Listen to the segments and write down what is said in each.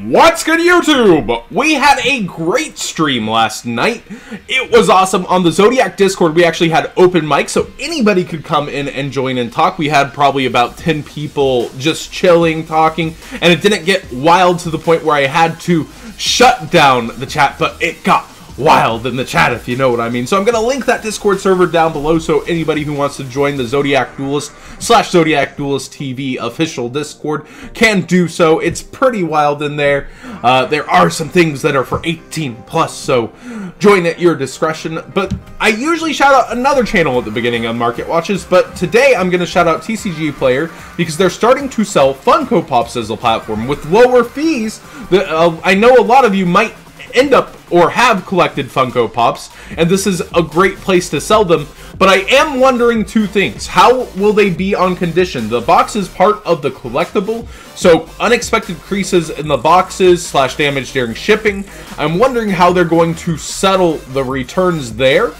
What's good, YouTube? We had a great stream last night. It was awesome. On the Zodiac Discord, we actually had open mic, so anybody could come in and join and talk. We had probably about 10 people just chilling, talking, and it didn't get wild to the point where I had to shut down the chat, but it got wild in the chat, if you know what I mean. So I'm going to link that Discord server down below, so anybody who wants to join the Zodiac Duelist / Zodiac Duelist TV official Discord can do so. It's pretty wild in there. There are some things that are for 18 plus, so join at your discretion. But I usually shout out another channel at the beginning on Market Watches, but today I'm going to shout out TCGPlayer because they're starting to sell Funko Pops as a platform with lower fees. I know a lot of you might end up or have collected Funko Pops, and this is a great place to sell them, but I am wondering two things. How will they be on condition? The box is part of the collectible, so unexpected creases in the boxes / damage during shipping. I'm wondering how they're going to settle the returns there,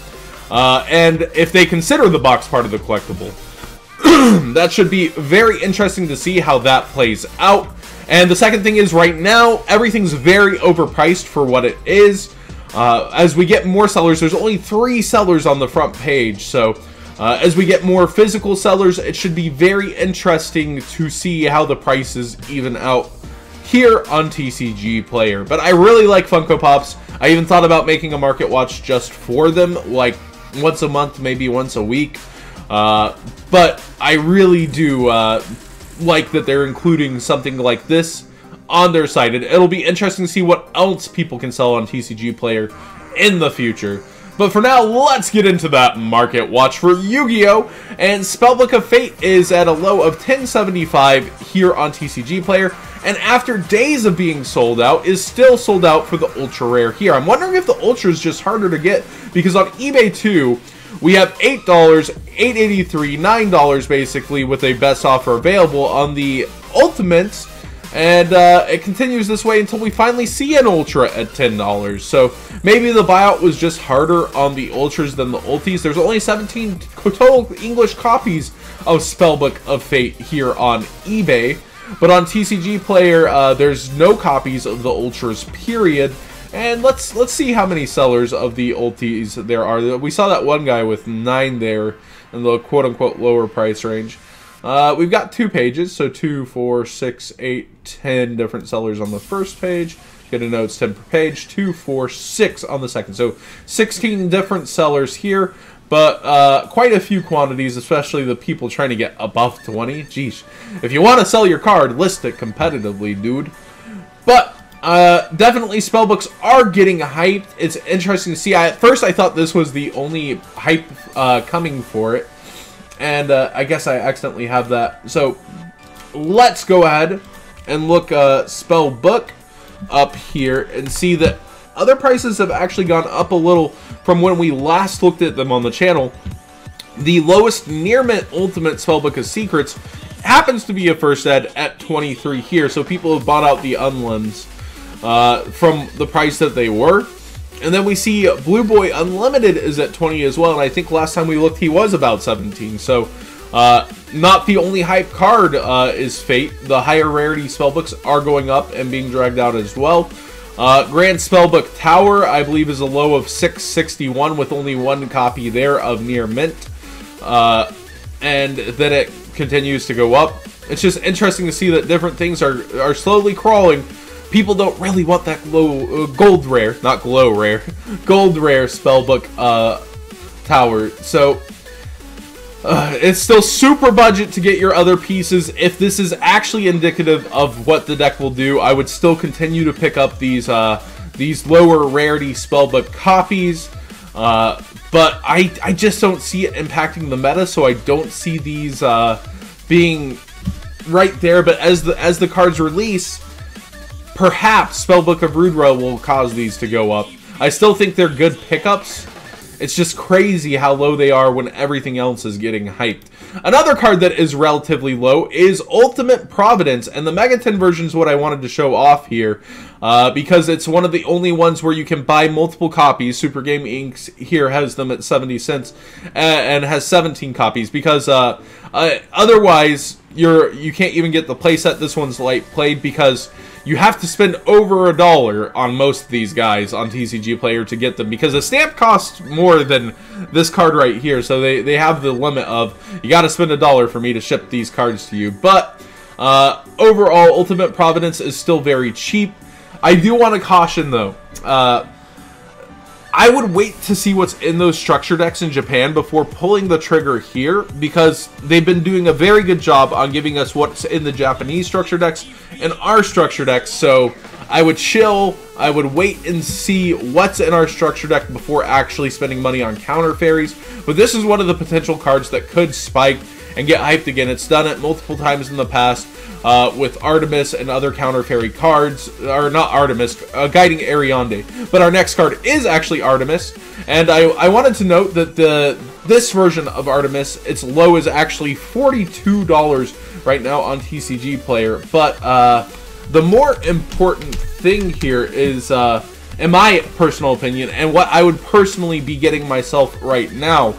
and if they consider the box part of the collectible. That should be very interesting to see how that plays out. And the second thing is, right now, everything's very overpriced for what it is. As we get more sellers, there's only 3 sellers on the front page, so as we get more physical sellers, it should be very interesting to see how the prices even out here on TCGPlayer. But I really like Funko Pops. I even thought about making a market watch just for them, like once a month, maybe once a week. But I really do like that they're including something like this on their site. It'll be interesting to see what else people can sell on TCGPlayer in the future. But for now, let's get into that market watch for Yu-Gi-Oh! And Spellbook of Fate is at a low of 1075 here on TCGPlayer, and after days of being sold out, is still sold out for the ultra rare here. I'm wondering if the ultra is just harder to get, because on eBay too, we have $8, $8.83, $9 basically with a best offer available on the Ultimates, and it continues this way until we finally see an Ultra at $10. So maybe the buyout was just harder on the Ultras than the Ultis. There's only 17 total English copies of Spellbook of Fate here on eBay, but on TCGPlayer there's no copies of the Ultras, period. And let's see how many sellers of the ultis there are. We saw that one guy with 9 there in the quote-unquote lower price range. We've got 2 pages, so 2, 4, 6, 8, 10 different sellers on the first page. Get a note, it's 10 per page. 2, 4, 6 on the second. So 16 different sellers here, but quite a few quantities, especially the people trying to get above 20. Geesh. If you want to sell your card, list it competitively, dude. But definitely Spellbooks are getting hyped. It's interesting to see. At first I thought this was the only hype coming for it, and I guess I accidentally have that. So let's go ahead and look Spellbook up here and see that other prices have actually gone up a little from when we last looked at them on the channel. The lowest near mint ultimate Spellbook of Secrets happens to be a first ed at 23 here, so people have bought out the unlimbs from the price that they were. And then we see Blue Boy Unlimited is at 20 as well, and I think last time we looked he was about 17. So not the only hype card is Fate. The higher rarity Spellbooks are going up and being dragged out as well. Grand Spellbook Tower, I believe, is a low of 661 with only 1 copy there of near mint, and then it continues to go up. It's just interesting to see that different things are slowly crawling. People don't really want that gold rare, not glow rare, gold rare Spellbook Tower. So it's still super budget to get your other pieces. If this is actually indicative of what the deck will do, I would still continue to pick up these lower rarity Spellbook copies. But I just don't see it impacting the meta, so I don't see these being right there. But as the cards release, perhaps Spellbook of Rudra will cause these to go up. I still think they're good pickups. It's just crazy how low they are when everything else is getting hyped. Another card that is relatively low is Ultimate Providence, and the Megaton version is what I wanted to show off here, because it's one of the only ones where you can buy multiple copies. Super Game Inc. here has them at 70 cents and has 17 copies, because otherwise you can't even get the playset. This one's light played because you have to spend over $1 on most of these guys on TCGPlayer to get them, because a stamp costs more than this card right here. So they have the limit of, you got to spend $1 for me to ship these cards to you. But overall, Ultimate Providence is still very cheap. I do want to caution though, I would wait to see what's in those structure decks in Japan before pulling the trigger here, because they've been doing a very good job on giving us what's in the Japanese structure decks and our structure decks. So I would chill, I would wait and see what's in our structure deck before actually spending money on counter fairies. But this is one of the potential cards that could spike and get hyped again. It's done it multiple times in the past with Artemis and other counter fairy cards, or not Artemis, Guiding Ariande. But our next card is actually Artemis, and I wanted to note that this version of Artemis, its low is actually $42 right now on TCGPlayer. But the more important thing here is, in my personal opinion, and what I would personally be getting myself right now,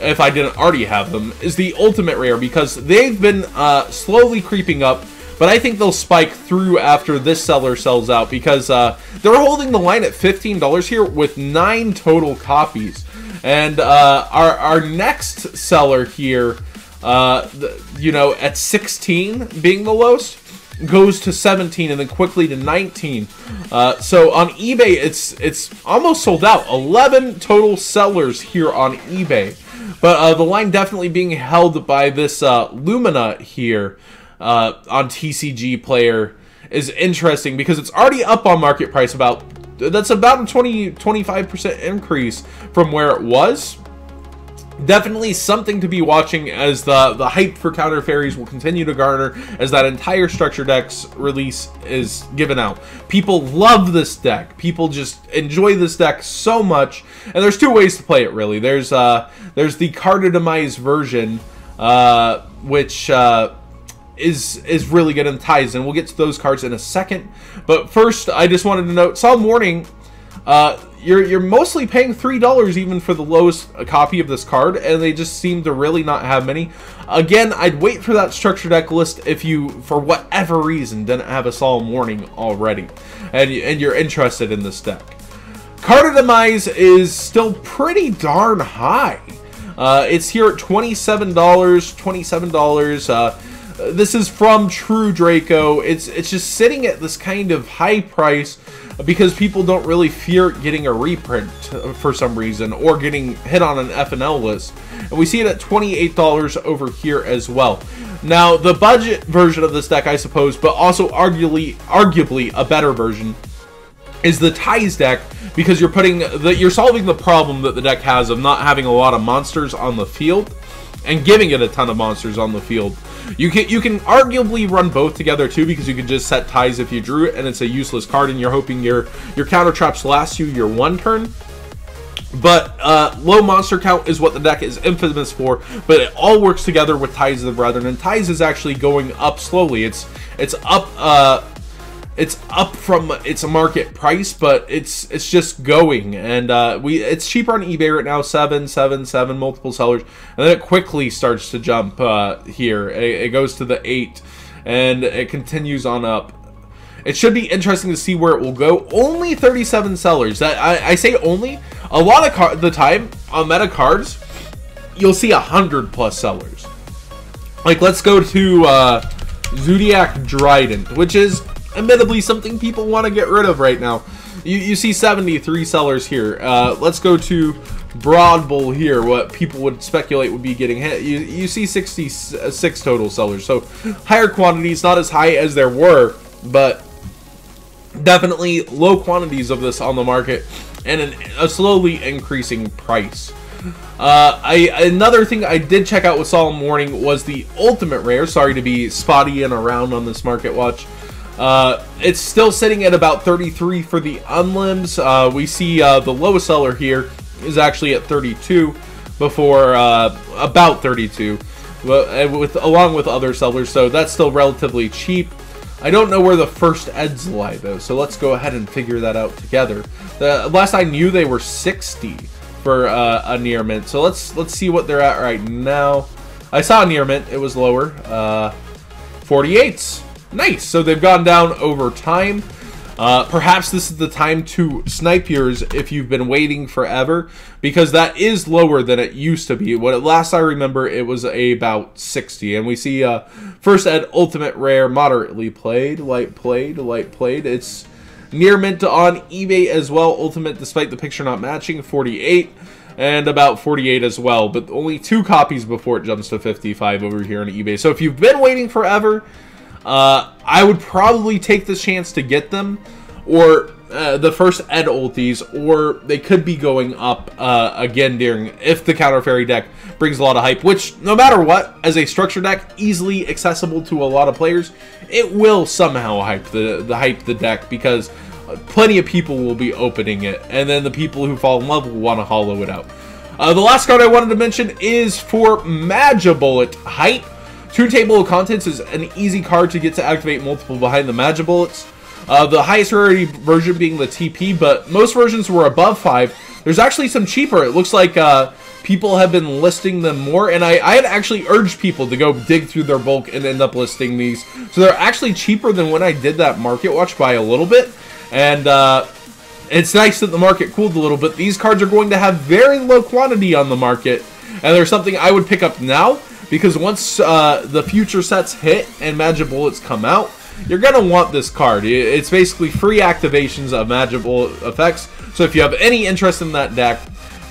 if I didn't already have them, is the Ultimate Rare, because they've been slowly creeping up, but I think they'll spike through after this seller sells out, because they're holding the line at $15 here with 9 total copies. And our next seller here, you know, at 16 being the lowest, goes to 17 and then quickly to 19. So on eBay, it's almost sold out. 11 total sellers here on eBay. But the line definitely being held by this Lumina here on TCGPlayer is interesting, because it's already up on market price. That's about a 20-25% increase from where it was. Definitely something to be watching, as the hype for counter fairies will continue to garner as that entire structure deck's release is given out. People love this deck. People just enjoy this deck so much, and there's 2 ways to play it really. There's the carded Demise version, which is really good and ties, and we'll get to those cards in a second. But first, I just wanted to note, Solemn warning. You're mostly paying $3 even for the lowest copy of this card, and they just seem to really not have many. Again, I'd wait for that structure deck list if you, for whatever reason, didn't have a Solemn warning already, and you're interested in this deck. Carded Demise is still pretty darn high. It's here at $27. This is from True Draco. It's just sitting at this kind of high price because people don't really fear getting a reprint for some reason, or getting hit on an FNL list. And we see it at $28 over here as well. Now, the budget version of this deck, I suppose, but also arguably a better version, is the Ties deck, because you're solving the problem that the deck has of not having a lot of monsters on the field and giving it a ton of monsters on the field. You can arguably run both together too, because you can just set Ties if you drew it and it's a useless card and you're hoping your counter traps last you your 1 turn. But low monster count is what the deck is infamous for, but it all works together with Ties of the Brethren, and Ties is actually going up slowly. It's up from its market price, but it's just going, and it's cheaper on eBay right now, 7 multiple sellers, and then it quickly starts to jump here. It goes to the 8, and it continues on up. It should be interesting to see where it will go. Only 37 sellers. I say only. A lot of the time on meta cards, you'll see 100+ sellers. Like, let's go to Zoodiac Trident, which is admittedly something people want to get rid of right now. You see 73 sellers here. Let's go to Broad Bull here, what people would speculate would be getting hit. You see 66 total sellers, so higher quantities, not as high as there were, but definitely low quantities of this on the market, and a slowly increasing price. Another thing I did check out with Solemn Warning was the Ultimate Rare. Sorry to be spotty and around on this market watch. It's still sitting at about 33 for the Unlimbs. We see the lowest seller here is actually at 32 before about 32, along with other sellers, so that's still relatively cheap. I don't know where the first eds lie though, so let's go ahead and figure that out together. Last I knew, they were 60 for a near mint, so let's see what they're at right now. I saw a near mint, it was lower, 48s. Nice. So they've gone down over time. Perhaps this is the time to snipe yours if you've been waiting forever, because that is lower than it used to be. Last I remember, it was about 60. And we see first ed ultimate rare, moderately played, light played, light played. It's near mint on eBay as well. Ultimate, despite the picture not matching, 48. And about 48 as well, but only 2 copies before it jumps to 55 over here on eBay. So if you've been waiting forever, I would probably take this chance to get them, or the first ed ultis, or they could be going up again during, if the Counter Fairy deck brings a lot of hype, which no matter what, as a structure deck, easily accessible to a lot of players, it will somehow hype the deck, because plenty of people will be opening it, and then the people who fall in love will want to hollow it out. The last card I wanted to mention is for Magibullet Hype. Toon Table of Contents is an easy card to get to activate multiple behind the Magibullets. The highest rarity version being the TP, but most versions were above 5. There's actually some cheaper. It looks like people have been listing them more, and I had actually urged people to go dig through their bulk and end up listing these. So they're actually cheaper than when I did that market watch by a little bit. And it's nice that the market cooled a little bit. These cards are going to have very low quantity on the market, and there's something I would pick up now, because once the future sets hit and Magibullets come out, you're going to want this card. It's basically free activations of Magibullet effects, so if you have any interest in that deck,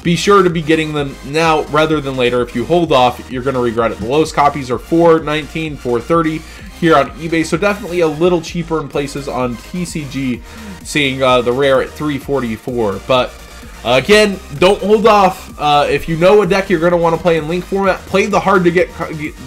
be sure to be getting them now rather than later. If you hold off, you're going to regret it. The lowest copies are $4.19, $4.30 here on eBay, so definitely a little cheaper in places on TCG, seeing the rare at $3.44. But again, don't hold off. If you know a deck you're going to want to play in link format, play the hard to get,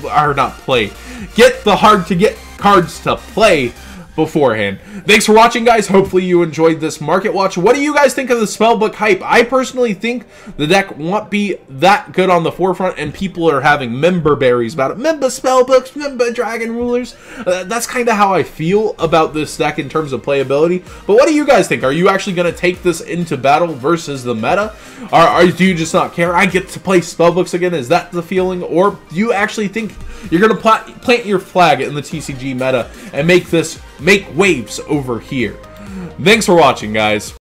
or not play, get the hard to get cards to play beforehand. Thanks for watching, guys. Hopefully you enjoyed this market watch. What do you guys think of the Spellbook hype? I personally think the deck won't be that good on the forefront, and people are having member berries about it. Member Spellbooks, member Dragon Rulers. That's kind of how I feel about this deck in terms of playability. But what do you guys think? Are you actually going to take this into battle versus the meta? Or do you just not care? I get to play Spellbooks again. Is that the feeling? Or do you actually think you're going to plant your flag in the TCG meta and make waves over here? Thanks for watching, guys.